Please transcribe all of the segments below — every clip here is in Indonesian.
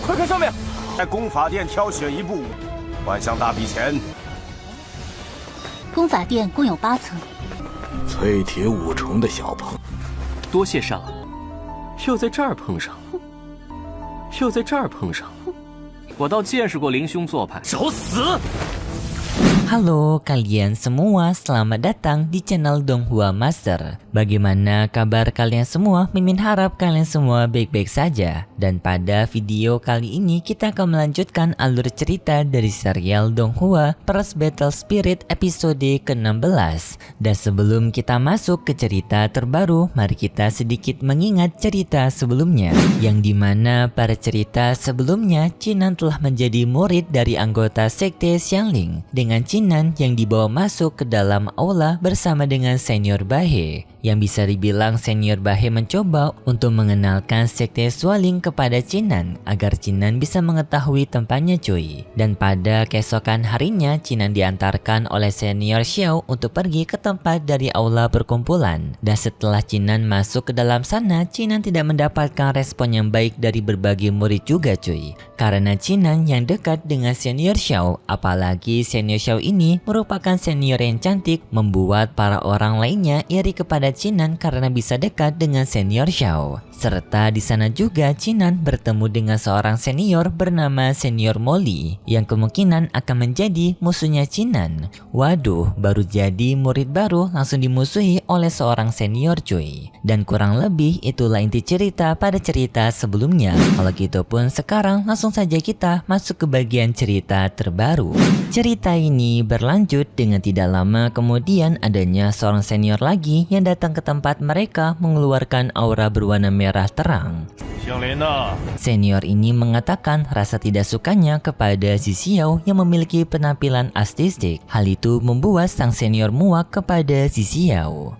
快看上面！在功法殿挑选一部，换项大笔钱。功法殿共有8层，淬铁5重的小棚，多谢上了。又在这儿碰上，又在这儿碰上，我倒见识过林兄做派，找死！ Halo kalian semua, selamat datang di channel Donghua Master. Bagaimana kabar kalian semua? Mimin harap kalian semua baik-baik saja. Dan pada video kali ini kita akan melanjutkan alur cerita dari serial Donghua First Battle Spirit episode ke-16. Dan sebelum kita masuk ke cerita terbaru, mari kita sedikit mengingat cerita sebelumnya. Yang dimana pada cerita sebelumnya Chinan telah menjadi murid dari anggota sekte Xiangling dengan Chinan yang dibawa masuk ke dalam aula bersama dengan Senior Bahe. Yang bisa dibilang Senior Bahe mencoba untuk mengenalkan sekte Xualing kepada Chinan agar Chinan bisa mengetahui tempatnya cuy. Dan pada keesokan harinya Chinan diantarkan oleh Senior Xiao untuk pergi ke tempat dari aula perkumpulan. Dan setelah Chinan masuk ke dalam sana, Chinan tidak mendapatkan respon yang baik dari berbagai murid juga cuy. Karena Chinan yang dekat dengan Senior Xiao, apalagi Senior Xiao ini merupakan senior yang cantik, membuat para orang lainnya iri kepada Chinan karena bisa dekat dengan Senior Xiao. Serta di sana juga Chinan bertemu dengan seorang senior bernama Senior Molly yang kemungkinan akan menjadi musuhnya Chinan. Waduh, baru jadi murid baru langsung dimusuhi oleh seorang senior cuy. Dan kurang lebih itulah inti cerita pada cerita sebelumnya. Kalau gitu pun sekarang langsung saja kita masuk ke bagian cerita terbaru. Cerita ini berlanjut dengan tidak lama kemudian adanya seorang senior lagi yang datang ke tempat mereka mengeluarkan aura berwarna merah terang. Senior ini mengatakan rasa tidak sukanya kepada si Xiao yang memiliki penampilan artistik. Hal itu membuat sang senior muak kepada si Xiao.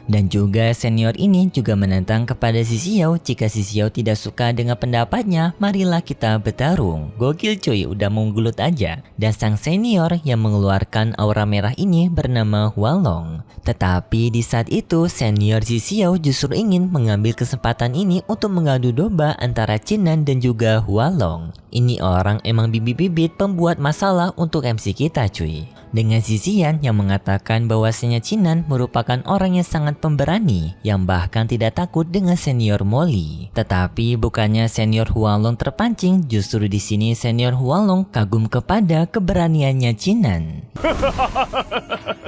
Dan juga senior ini juga menantang kepada si Xiao, jika si Xiao tidak suka dengan pendapatnya, marilah kita bertarung. Gokil cuy, udah menggelut aja. Dan sang senior yang mengeluarkan aura merah ini bernama Hualong. Tetapi di saat itu senior si Xiao justru ingin mengambil kesempatan ini untuk mengadu domba antara Chinan dan juga Hualong. Ini orang emang bibit-bibit pembuat masalah untuk MC kita cuy. Dengan sisian yang mengatakan bahwasanya Chinan merupakan orang yang sangat pemberani yang bahkan tidak takut dengan senior Molly. Tetapi bukannya senior Hualong terpancing, justru di sini senior Hualong kagum kepada keberaniannya Chinan.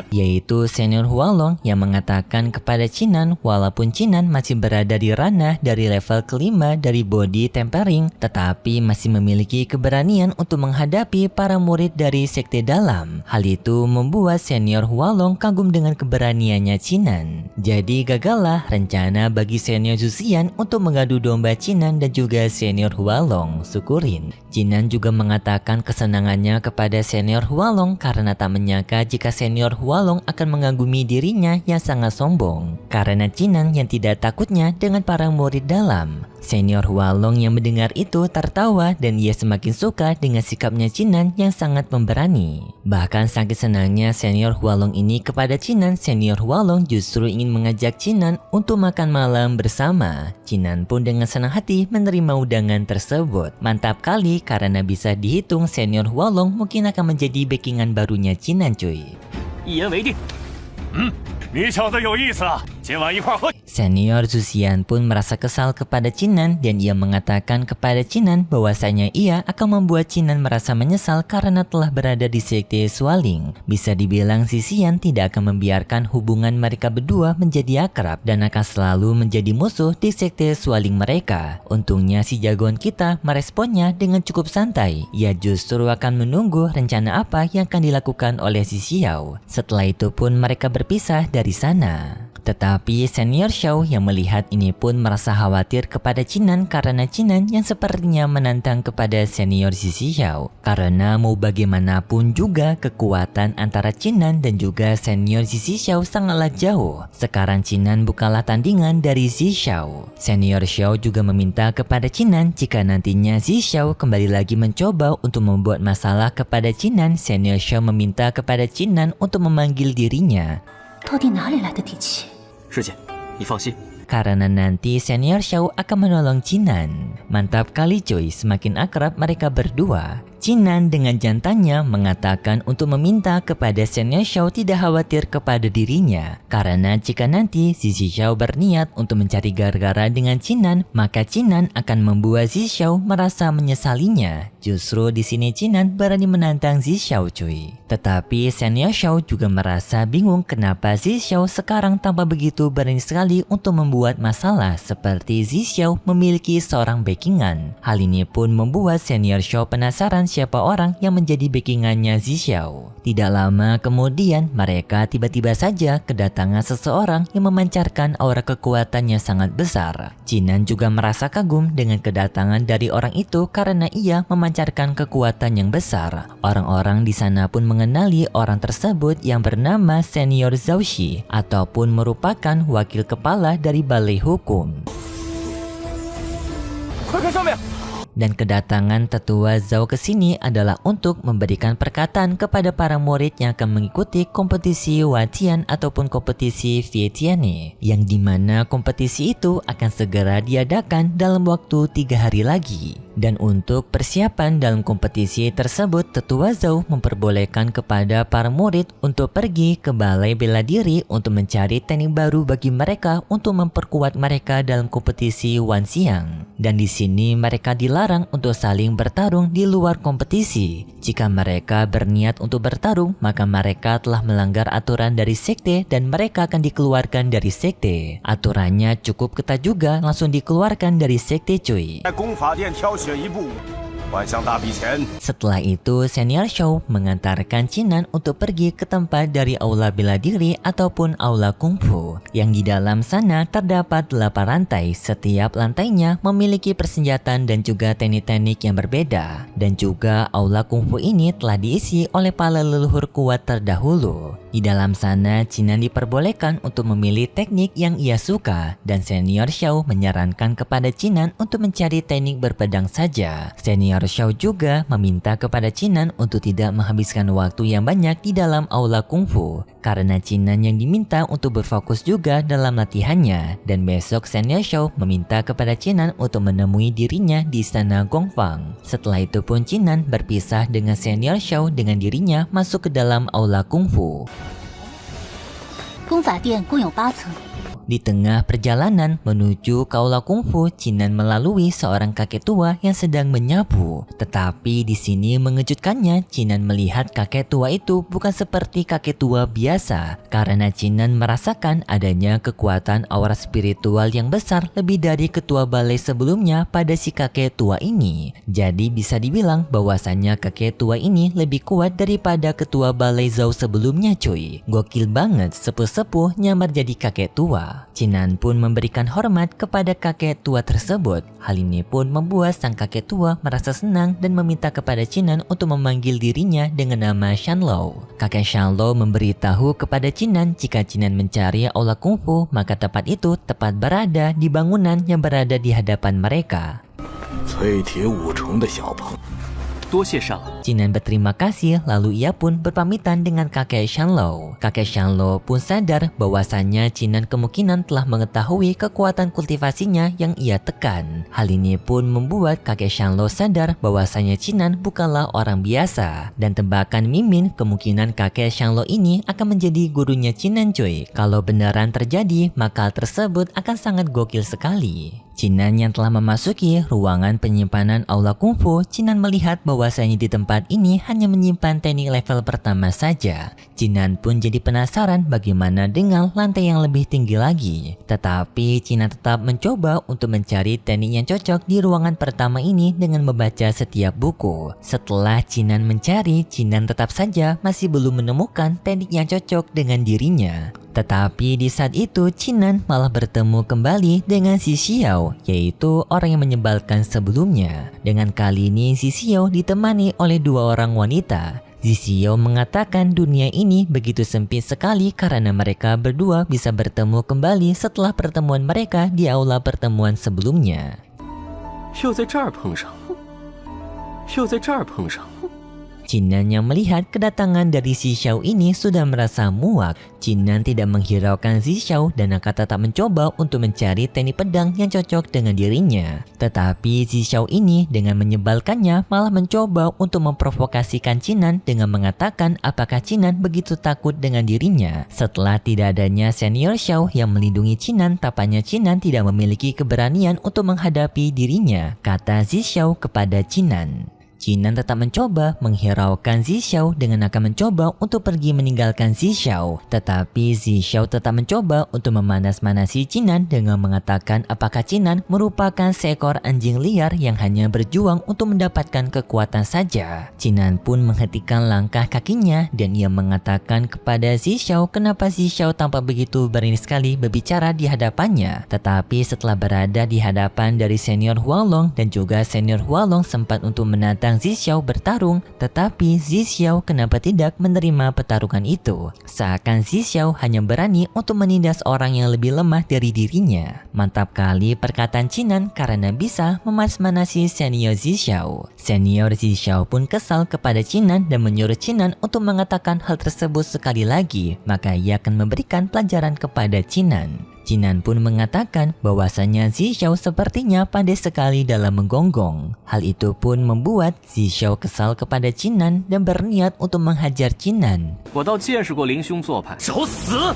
Yaitu senior Hualong yang mengatakan kepada Chinan walaupun Chinan masih berada di ranah dari level kelima dari body tempering, tetapi masih memiliki keberanian untuk menghadapi para murid dari sekte dalam. Hal itu membuat senior Hualong kagum dengan keberaniannya Chinan. Jadi gagallah rencana bagi senior Zuxian untuk mengadu domba Chinan dan juga senior Hualong. Syukurin. Chinan juga mengatakan kesenangannya kepada senior Hualong karena tak menyangka jika senior Hualong akan mengagumi dirinya yang sangat sombong. Karena Chinan yang tidak takutnya dengan para murid dalam. Senior Hualong yang mendengar itu tertawa dan ia semakin suka dengan sikapnya Chinan yang sangat pemberani. Bahkan saking senangnya senior Hualong ini kepada Chinan, senior Hualong justru ingin mengajak Chinan untuk makan malam bersama. Chinan pun dengan senang hati menerima undangan tersebut. Mantap kali karena bisa dihitung senior Hualong mungkin akan menjadi backingan barunya Chinan cuy. Senior Zuxian pun merasa kesal kepada Chinan dan ia mengatakan kepada Chinan bahwasanya ia akan membuat Chinan merasa menyesal karena telah berada di sekte Xualing. Bisa dibilang si Xian tidak akan membiarkan hubungan mereka berdua menjadi akrab dan akan selalu menjadi musuh di sekte Xualing mereka. Untungnya si jagoan kita meresponnya dengan cukup santai. Ia justru akan menunggu rencana apa yang akan dilakukan oleh si Xiao. Setelah itu pun mereka berpisah dari sana. Tetapi senior Xiao yang melihat ini pun merasa khawatir kepada Chinan karena Chinan yang sepertinya menantang kepada senior si Xiao. Karena mau bagaimanapun juga kekuatan antara Chinan dan juga senior si Xiao sangatlah jauh. Sekarang Chinan bukanlah tandingan dari si Xiao. Senior Xiao juga meminta kepada Chinan jika nantinya si Xiao kembali lagi mencoba untuk membuat masalah kepada Chinan, senior Xiao meminta kepada Chinan untuk memanggil dirinya. 到底哪里来的底气？师姐，你放心， karena nanti Senior Xiao akan menolong Jinan. Mantap kali cuy, semakin akrab mereka berdua. Jinan dengan jantannya mengatakan untuk meminta kepada Senior Xiao tidak khawatir kepada dirinya. Karena jika nanti Zizi Xiao berniat untuk mencari gara-gara dengan Jinan, maka Jinan akan membuat Zizi Xiao merasa menyesalinya. Justru di sini Jinan berani menantang Zizi Xiao cuy. Tetapi Senior Xiao juga merasa bingung kenapa Zizi Xiao sekarang tampak begitu berani sekali untuk membuat masalah seperti Zizi Xiao memiliki seorang backingan. Hal ini pun membuat Senior Xiao penasaran siapa orang yang menjadi backingannya Zizi Xiao. Tidak lama kemudian mereka tiba-tiba saja kedatangan seseorang yang memancarkan aura kekuatannya sangat besar. Jinan juga merasa kagum dengan kedatangan dari orang itu karena ia memancarkan kekuatan yang besar. Orang-orang di sana pun mengenali orang tersebut yang bernama Senior Zhao Shi ataupun merupakan wakil kepala dari Balai Hukum. Dan kedatangan tetua Zhao ke sini adalah untuk memberikan perkataan kepada para murid yang akan mengikuti kompetisi Watian ataupun kompetisi Vietiane, yang dimana kompetisi itu akan segera diadakan dalam waktu 3 hari lagi. Dan untuk persiapan dalam kompetisi tersebut, tetua Zhao memperbolehkan kepada para murid untuk pergi ke balai bela diri untuk mencari teknik baru bagi mereka untuk memperkuat mereka dalam kompetisi Wanxiang. Dan di sini mereka dilarang untuk saling bertarung di luar kompetisi. Jika mereka berniat untuk bertarung, maka mereka telah melanggar aturan dari sekte dan mereka akan dikeluarkan dari sekte. Aturannya cukup ketat juga, langsung dikeluarkan dari sekte cuy. Setelah itu, Senior Xiao mengantarkan Jinan untuk pergi ke tempat dari aula bela diri ataupun aula kungfu. Yang di dalam sana terdapat 8 rantai, setiap lantainya memiliki persenjataan dan juga teknik-teknik yang berbeda. Dan juga aula kungfu ini telah diisi oleh para leluhur kuat terdahulu. Di dalam sana, Jinan diperbolehkan untuk memilih teknik yang ia suka, dan Senior Xiao menyarankan kepada Jinan untuk mencari teknik berpedang saja. Senior Xiao juga meminta kepada Jinan untuk tidak menghabiskan waktu yang banyak di dalam aula kungfu, karena Jinan yang diminta untuk berfokus juga dalam latihannya. Dan besok Senior Xiao meminta kepada Jinan untuk menemui dirinya di istana Gongfang. Setelah itu pun Jinan berpisah dengan Senior Xiao dengan dirinya masuk ke dalam aula kungfu. 功法殿共有8层。 Di tengah perjalanan menuju ke aula kungfu, Jinan melalui seorang kakek tua yang sedang menyapu. Tetapi di sini mengejutkannya, Jinan melihat kakek tua itu bukan seperti kakek tua biasa, karena Jinan merasakan adanya kekuatan aura spiritual yang besar lebih dari ketua balai sebelumnya pada si kakek tua ini. Jadi bisa dibilang bahwasannya kakek tua ini lebih kuat daripada ketua balai Zhao sebelumnya cuy. Gokil banget, sepuh-sepuh nyamar jadi kakek tua. Jinan pun memberikan hormat kepada kakek tua tersebut. Hal ini pun membuat sang kakek tua merasa senang dan meminta kepada Jinan untuk memanggil dirinya dengan nama Shanlou. Kakek Shanlou memberitahu kepada Jinan jika Jinan mencari aula kungfu, maka tempat itu tepat berada di bangunan yang berada di hadapan mereka. Jinan berterima kasih, lalu ia pun berpamitan dengan kakek Shanlou. Kakek Shanlou pun sadar bahwasannya Jinan kemungkinan telah mengetahui kekuatan kultivasinya yang ia tekan. Hal ini pun membuat kakek Shanlou sadar bahwasannya Jinan bukanlah orang biasa. Dan tebakan Mimin, kemungkinan kakek Shanlou ini akan menjadi gurunya Jinan cuy. Kalau beneran terjadi, maka hal tersebut akan sangat gokil sekali. Jinan yang telah memasuki ruangan penyimpanan aula kungfu, Jinan melihat bahwasanya di tempat ini hanya menyimpan teknik level pertama saja. Jinan pun jadi penasaran bagaimana dengan lantai yang lebih tinggi lagi. Tetapi Jinan tetap mencoba untuk mencari teknik yang cocok di ruangan pertama ini dengan membaca setiap buku. Setelah Jinan mencari, Jinan tetap saja masih belum menemukan teknik yang cocok dengan dirinya. Tetapi di saat itu Jinan malah bertemu kembali dengan Zizi Xiao, yaitu orang yang menyebalkan sebelumnya. Dengan kali ini Zizi Xiao ditemani oleh 2 orang wanita. Zizi Xiao mengatakan dunia ini begitu sempit sekali karena mereka berdua bisa bertemu kembali setelah pertemuan mereka di aula pertemuan sebelumnya. Jinan yang melihat kedatangan dari Zi Xiao ini sudah merasa muak. Jinan tidak menghiraukan Zi Xiao dan akan tetap mencoba untuk mencari teknik pedang yang cocok dengan dirinya. Tetapi Zi Xiao ini dengan menyebalkannya malah mencoba untuk memprovokasikan Jinan dengan mengatakan apakah Jinan begitu takut dengan dirinya. Setelah tidak adanya senior Xiao yang melindungi Jinan, tampaknya Jinan tidak memiliki keberanian untuk menghadapi dirinya, kata Zi Xiao kepada Jinan. Jinan tetap mencoba menghiraukan Zi Xiao dengan akan mencoba untuk pergi meninggalkan Zi Xiao. Tetapi Zi Xiao tetap mencoba untuk memanas-manasi Jinan dengan mengatakan apakah Jinan merupakan seekor anjing liar yang hanya berjuang untuk mendapatkan kekuatan saja. Jinan pun menghentikan langkah kakinya dan ia mengatakan kepada Zi Xiao kenapa Zi Xiao tampak begitu berani sekali berbicara di hadapannya. Tetapi setelah berada di hadapan dari senior Huanglong dan juga senior Huanglong sempat untuk menantang Zi Xiao bertarung, tetapi Zi Xiao kenapa tidak menerima pertarungan itu? Seakan Zi Xiao hanya berani untuk menindas orang yang lebih lemah dari dirinya. Mantap kali perkataan Jinan karena bisa memas-manasi senior Zi Xiao. Senior Zi Xiao pun kesal kepada Jinan dan menyuruh Jinan untuk mengatakan hal tersebut sekali lagi, maka ia akan memberikan pelajaran kepada Jinan. Jinan pun mengatakan bahwasanya Zi Xiao sepertinya pandai sekali dalam menggonggong. Hal itu pun membuat Zi Xiao kesal kepada Jinan dan berniat untuk menghajar Jinan. 我倒见识过林兄做派，找死！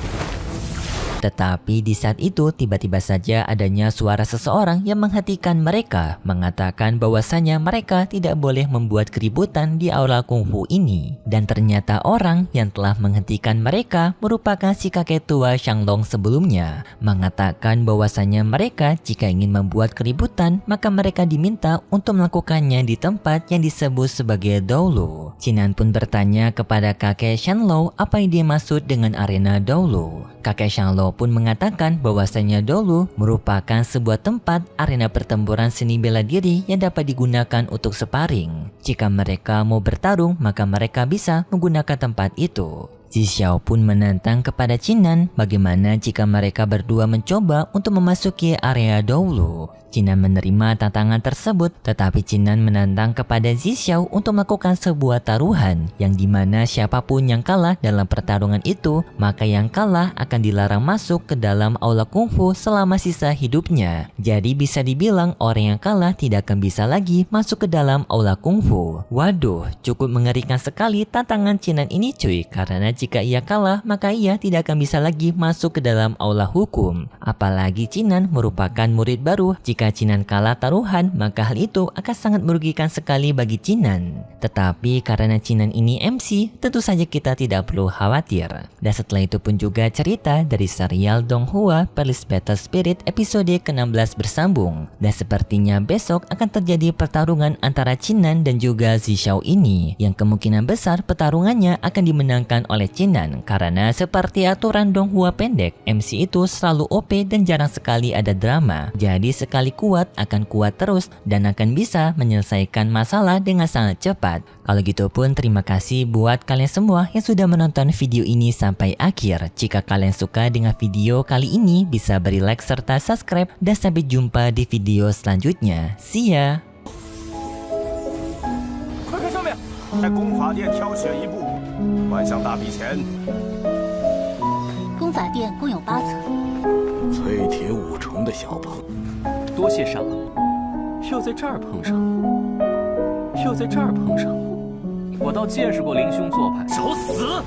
Tetapi di saat itu tiba-tiba saja adanya suara seseorang yang menghentikan mereka, mengatakan bahwasanya mereka tidak boleh membuat keributan di aula kungfu ini. Dan ternyata orang yang telah menghentikan mereka merupakan si kakek tua Shanglong sebelumnya, mengatakan bahwasanya mereka jika ingin membuat keributan maka mereka diminta untuk melakukannya di tempat yang disebut sebagai Doulu. Jinan pun bertanya kepada kakek Shanglong apa yang dia maksud dengan arena Doulu. Kakek Shanglong pun mengatakan bahwasanya Doulu merupakan sebuah tempat arena pertempuran seni bela diri yang dapat digunakan untuk sparring. Jika mereka mau bertarung, maka mereka bisa menggunakan tempat itu. Zi Xiao pun menantang kepada Jinan bagaimana jika mereka berdua mencoba untuk memasuki area Doulu. Jinan menerima tantangan tersebut, tetapi Jinan menantang kepada Zi Xiao untuk melakukan sebuah taruhan yang dimana siapapun yang kalah dalam pertarungan itu, maka yang kalah akan dilarang masuk ke dalam aula kungfu selama sisa hidupnya. Jadi bisa dibilang orang yang kalah tidak akan bisa lagi masuk ke dalam aula kungfu. Waduh, cukup mengerikan sekali tantangan Jinan ini cuy, karena jika ia kalah maka ia tidak akan bisa lagi masuk ke dalam aula hukum. Apalagi Jinan merupakan murid baru, jika Jinan kalah taruhan maka hal itu akan sangat merugikan sekali bagi Jinan. Tetapi karena Jinan ini MC, tentu saja kita tidak perlu khawatir. Dan setelah itu pun juga cerita dari serial Donghua Police Battle Spirit episode ke-16 bersambung. Dan sepertinya besok akan terjadi pertarungan antara Jinan dan juga Zi Xiao ini, yang kemungkinan besar pertarungannya akan dimenangkan oleh Jinan karena seperti aturan Donghua pendek, MC itu selalu OP dan jarang sekali ada drama. Jadi sekali kuat akan kuat terus dan akan bisa menyelesaikan masalah dengan sangat cepat. Kalau gitu pun terima kasih buat kalian semua yang sudah menonton video ini sampai akhir. Jika kalian suka dengan video kali ini bisa beri like serta subscribe dan sampai jumpa di video selanjutnya. See ya! 快看上面，在功法殿挑选一部，万象大比钱。功法殿共有8层，淬铁5重的小棚，多谢上了，又在这儿碰上，又在这儿碰上，我倒见识过林兄做派，找死！